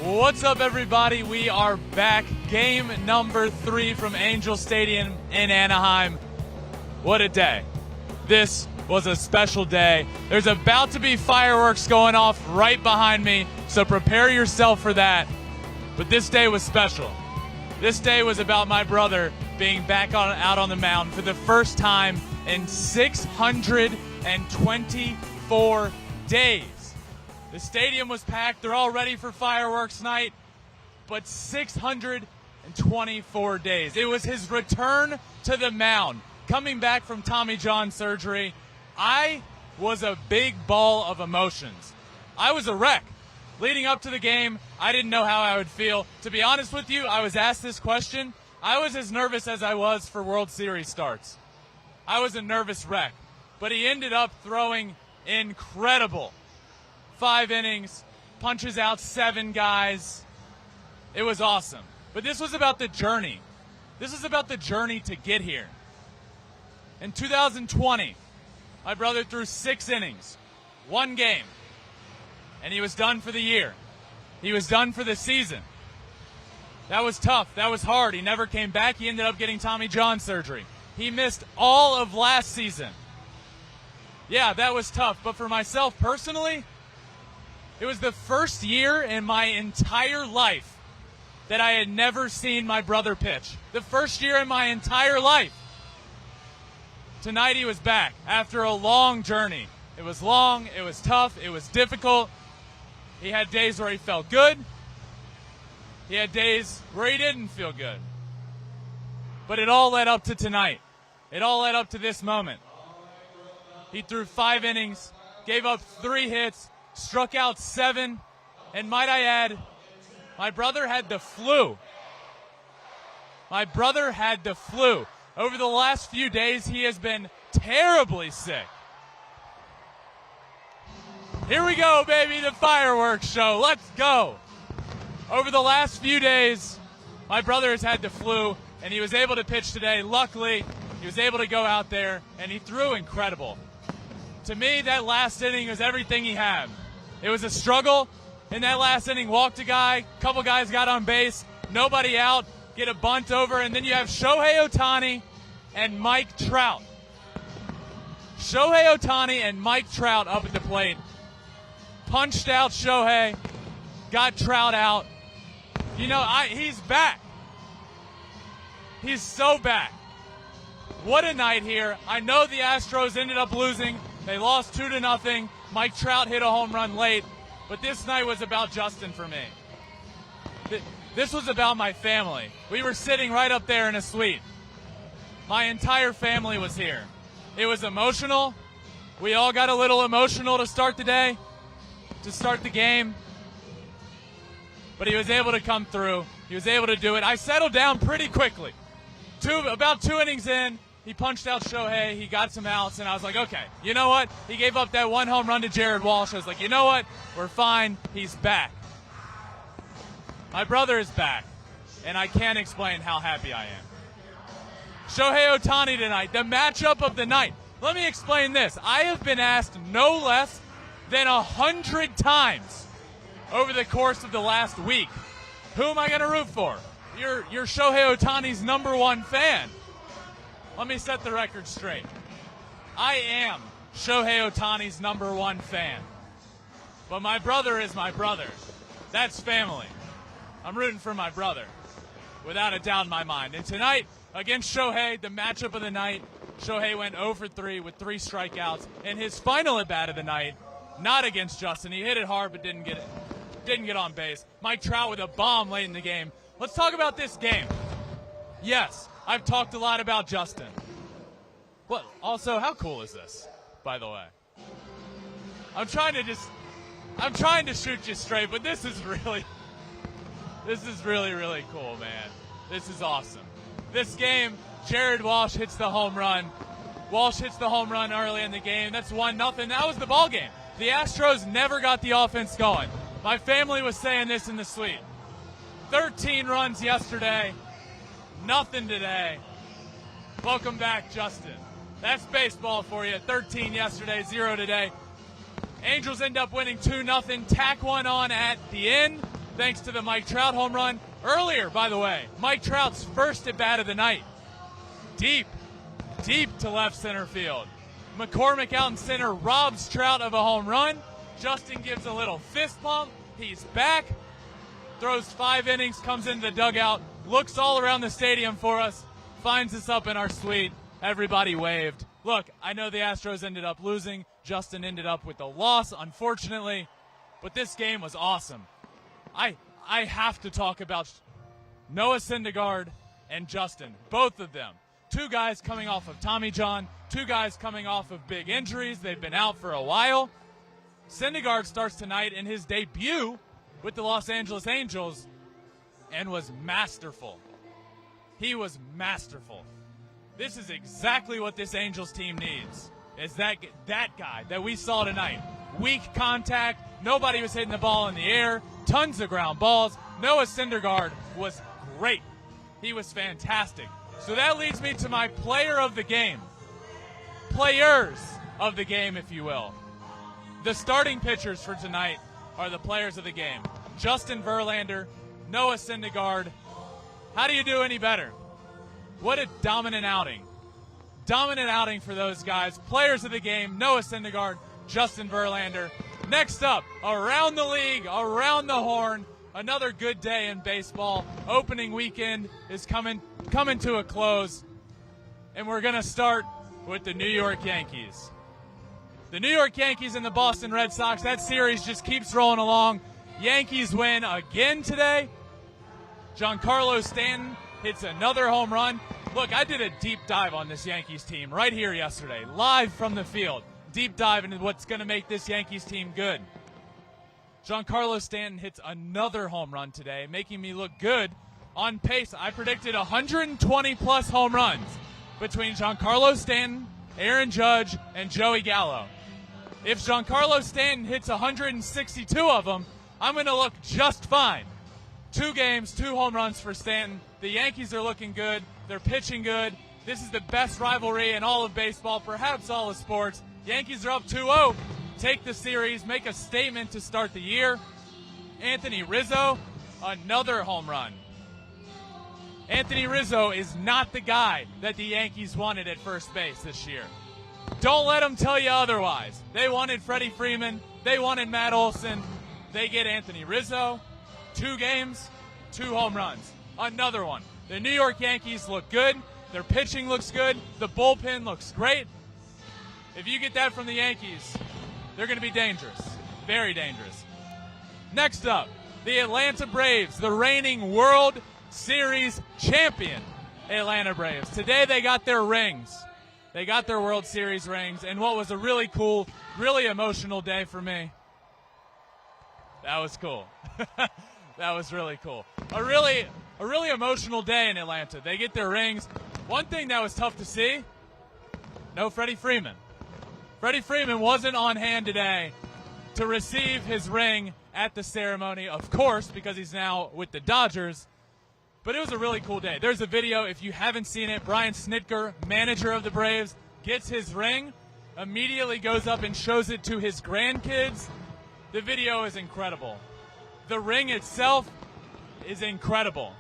What's up, everybody? We are back. Game number 3 from Angel Stadium in Anaheim. What a day. This was a special day. There's about to be fireworks going off right behind me, so prepare yourself for that. But this day was special. This day was about my brother being back out on the mound for the first time in 624 days. The stadium was packed. They're all ready for fireworks night. But 624 days. It was his return to the mound. Coming back from Tommy John surgery, I was a big ball of emotions. I was a wreck. Leading up to the game, I didn't know how I would feel. To be honest with you, I was asked this question. I was as nervous as I was for World Series starts. I was a nervous wreck. But he ended up throwing incredible. 5 innings, punches out 7 guys. It was awesome. But this was about the journey. This is about the journey to get here. In 2020, my brother threw 6 innings, 1 game, and he was done for the year. He was done for the season. That was tough. That was hard. He never came back. He ended up getting Tommy John surgery. He missed all of last season. Yeah, that was tough. But for myself personally, it was the first year in my entire life that I had never seen my brother pitch. The first year in my entire life. Tonight he was back after a long journey. It was long, it was tough, it was difficult. He had days where he felt good. He had days where he didn't feel good. But it all led up to tonight. It all led up to this moment. He threw 5 innings, gave up 3 hits, struck out 7, and might I add, my brother had the flu. My brother had the flu. Over the last few days, he has been terribly sick. Here we go, baby, the fireworks show. Let's go. Over the last few days, my brother has had the flu, and he was able to pitch today. Luckily, he was able to go out there, and he threw incredible. To me, that last inning was everything he had. It was a struggle. In that last inning, walked a guy, couple guys got on base, nobody out, get a bunt over, and then you have Shohei Ohtani and Mike Trout. Shohei Ohtani and Mike Trout up at the plate. Punched out Shohei, got Trout out. You know, he's back. He's so back. What a night here. I know the Astros ended up losing. They lost 2-0. Mike Trout hit a home run late, but this night was about Justin for me. This was about my family. We were sitting right up there in a suite. My entire family was here. It was emotional. We all got a little emotional to start the day, to start the game. But he was able to come through. He was able to do it. I settled down pretty quickly. About 2 innings in, he punched out Shohei. He got some outs, and I was like, okay, you know what? He gave up that 1 home run to Jared Walsh. I was like, you know what? We're fine. He's back. My brother is back, and I can't explain how happy I am. Shohei Ohtani tonight, the matchup of the night. Let me explain this. I have been asked no less than 100 times over the course of the last week, who am I going to root for? You're Shohei Ohtani's #1 fan. Let me set the record straight. I am Shohei Ohtani's #1 fan. But my brother is my brother. That's family. I'm rooting for my brother, without a doubt in my mind. And tonight, against Shohei, the matchup of the night, Shohei went 0 for 3 with 3 strikeouts. And his final at-bat of the night, not against Justin. He hit it hard but didn't get on base. Mike Trout with a bomb late in the game. Let's talk about this game. Yes, I've talked a lot about Justin. Well, also, how cool is this, by the way? I'm trying to shoot you straight, but this is really, really cool, man. This is awesome. This game, Jared Walsh hits the home run. Walsh hits the home run early in the game. That's 1-0. That was the ball game. The Astros never got the offense going. My family was saying this in the suite. 13 runs yesterday, nothing today. Welcome back, Justin. That's baseball for you. 13 yesterday, 0 today. Angels end up winning 2-0. Tack one on at the end. thanks to the Mike Trout home run. Earlier, by the way, Mike Trout's first at bat of the night. Deep to left center field. McCormick out in center robs Trout of a home run. Justin gives a little fist pump. He's back. Throws 5 innings, comes into the dugout, looks all around the stadium for us, finds us up in our suite. Everybody waved. Look, I know the Astros ended up losing. Justin ended up with the loss, unfortunately. But this game was awesome. I have to talk about Noah Syndergaard and Justin, both of them. 2 guys coming off of Tommy John, 2 guys coming off of big injuries. They've been out for a while. Syndergaard starts tonight in his debut with the Los Angeles Angels and was masterful. He was masterful. This is exactly what this Angels team needs, is that guy that we saw tonight. Weak contact, nobody was hitting the ball in the air, tons of ground balls. Noah Syndergaard was great. He was fantastic. So that leads me to my player of the game. Players of the game, if you will. The starting pitchers for tonight are the players of the game. Justin Verlander, Noah Syndergaard. How do you do any better? What a dominant outing. Dominant outing for those guys. Players of the game, Noah Syndergaard, Justin Verlander. Next up, around the league, around the horn, another good day in baseball. Opening weekend is coming to a close, and we're going to start with the New York Yankees. The New York Yankees and the Boston Red Sox, that series just keeps rolling along. Yankees win again today. Giancarlo Stanton hits another home run. Look, I did a deep dive on this Yankees team right here yesterday, live from the field. Deep dive into what's going to make this Yankees team good. Giancarlo Stanton hits another home run today, making me look good on pace. I predicted 120-plus home runs between Giancarlo Stanton, Aaron Judge, and Joey Gallo. If Giancarlo Stanton hits 162 of them, I'm going to look just fine. 2 games, 2 home runs for Stanton. The Yankees are looking good. They're pitching good. This is the best rivalry in all of baseball, perhaps all of sports. Yankees are up 2-0. Take the series, make a statement to start the year. Anthony Rizzo, another home run. Anthony Rizzo is not the guy that the Yankees wanted at first base this year. Don't let them tell you otherwise. They wanted Freddie Freeman. They wanted Matt Olson. They get Anthony Rizzo. 2 games, 2 home runs. Another one. The New York Yankees look good. Their pitching looks good. The bullpen looks great. If you get that from the Yankees, they're going to be dangerous. Very dangerous. Next up, the Atlanta Braves, the reigning World Series champion Atlanta Braves. Today they got their rings. They got their World Series rings, and what was a really cool, really emotional day for me. That was cool. That was really cool. A really emotional day in Atlanta. They get their rings. One thing that was tough to see, no Freddie Freeman. Freddie Freeman wasn't on hand today to receive his ring at the ceremony, of course, because he's now with the Dodgers. But it was a really cool day. There's a video, if you haven't seen it. Brian Snitker, manager of the Braves, gets his ring, immediately goes up and shows it to his grandkids. The video is incredible. The ring itself is incredible.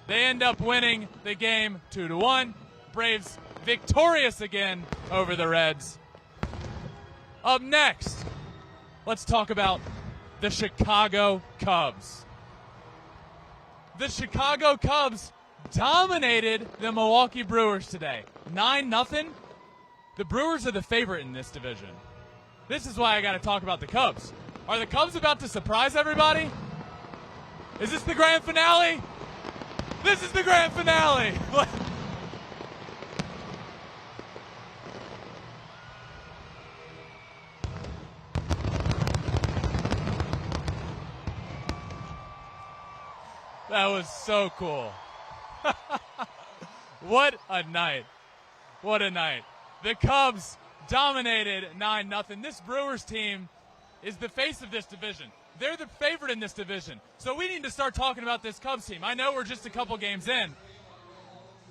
They end up winning the game 2-1. Braves victorious again over the Reds. Up next, let's talk about the Chicago Cubs. The Chicago Cubs dominated the Milwaukee Brewers today. 9-0. The Brewers are the favorite in this division. This is why I got to talk about the Cubs. Are the Cubs about to surprise everybody? Is this the grand finale? This is the grand finale. That was so cool. What a night. What a night. The Cubs dominated 9-0. This Brewers team is the face of this division. They're the favorite in this division. So we need to start talking about this Cubs team. I know we're just a couple games in,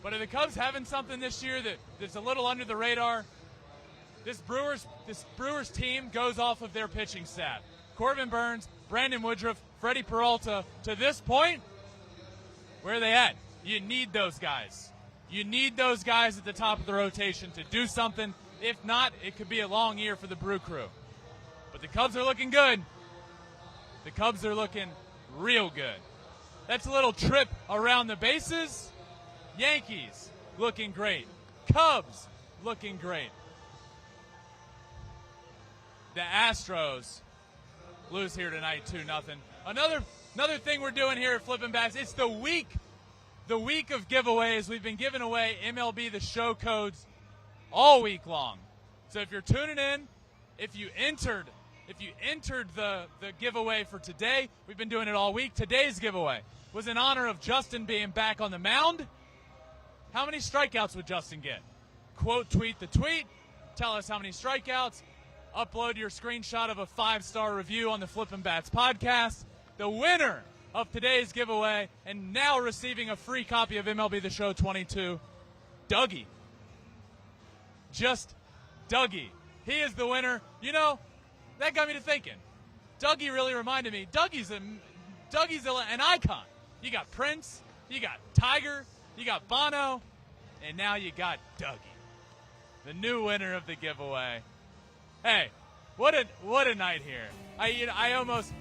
but are the Cubs having something this year that's a little under the radar? This Brewers team goes off of their pitching staff. Corbin Burns, Brandon Woodruff, Freddie Peralta. To this point, where are they at? You need those guys. You need those guys at the top of the rotation to do something. If not, it could be a long year for the Brew Crew. But the Cubs are looking good. The Cubs are looking real good. That's a little trip around the bases. Yankees looking great. Cubs looking great. The Astros lose here tonight 2-0. Another thing we're doing here at Flippin Bats, it's the week of giveaways. We've been giving away MLB The Show codes all week long. So if you're tuning in, if you entered the giveaway for today, we've been doing it all week. Today's giveaway was in honor of Justin being back on the mound. How many strikeouts would Justin get? Quote, tweet the tweet. Tell us how many strikeouts. Upload your screenshot of a 5-star review on the Flippin Bats podcast. The winner of today's giveaway and now receiving a free copy of MLB The Show 22, Dougie. Just Dougie. He is the winner. You know, that got me to thinking. Dougie really reminded me. Dougie's an icon. You got Prince, you got Tiger, you got Bono, and now you got Dougie, the new winner of the giveaway. Hey, what a night here. I almost,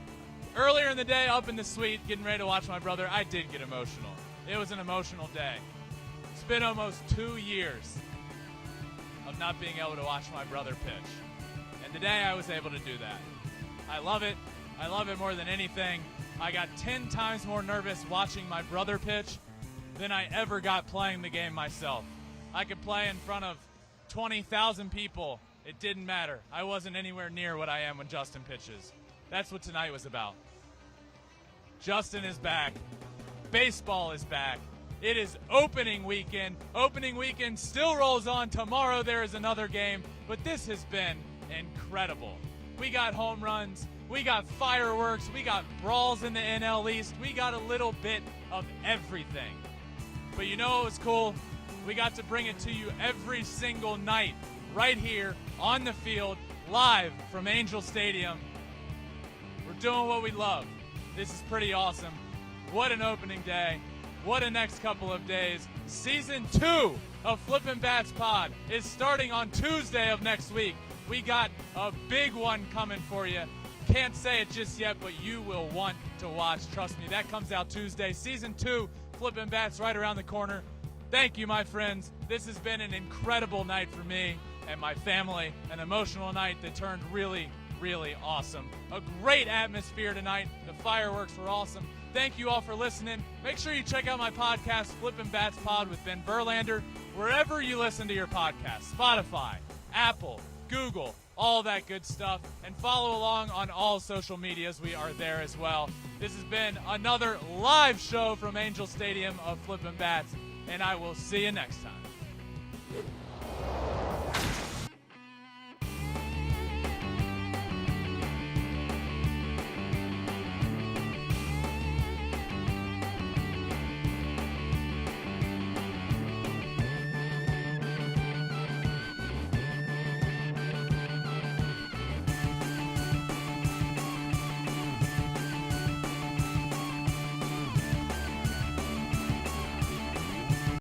earlier in the day up in the suite getting ready to watch my brother, I did get emotional. It was an emotional day. It's been almost 2 years of not being able to watch my brother pitch. And today I was able to do that. I love it. I love it more than anything. I got 10 times more nervous watching my brother pitch than I ever got playing the game myself. I could play in front of 20,000 people. It didn't matter. I wasn't anywhere near what I am when Justin pitches. That's what tonight was about. Justin is back. Baseball is back. It is opening weekend. Opening weekend still rolls on. Tomorrow there is another game, but this has been incredible. We got home runs. We got fireworks. We got brawls in the NL East. We got a little bit of everything. But you know what was cool? We got to bring it to you every single night right here on the field, live from Angel Stadium. We're doing what we love. This is pretty awesome. What an opening day. What a next couple of days. Season 2 of Flippin Bats Pod is starting on Tuesday of next week. We got a big one coming for you. Can't say it just yet, but you will want to watch. Trust me, that comes out Tuesday. Season 2, Flippin Bats right around the corner. Thank you, my friends. This has been an incredible night for me and my family. An emotional night that turned really, really awesome. A great atmosphere tonight. The fireworks were awesome. Thank you all for listening. Make sure you check out my podcast, Flippin Bats Pod with Ben Verlander, wherever you listen to your podcast. Spotify, Apple, Google, all that good stuff. And follow along on all social medias. We are there as well. This has been another live show from Angel Stadium of Flippin Bats, and I will see you next time.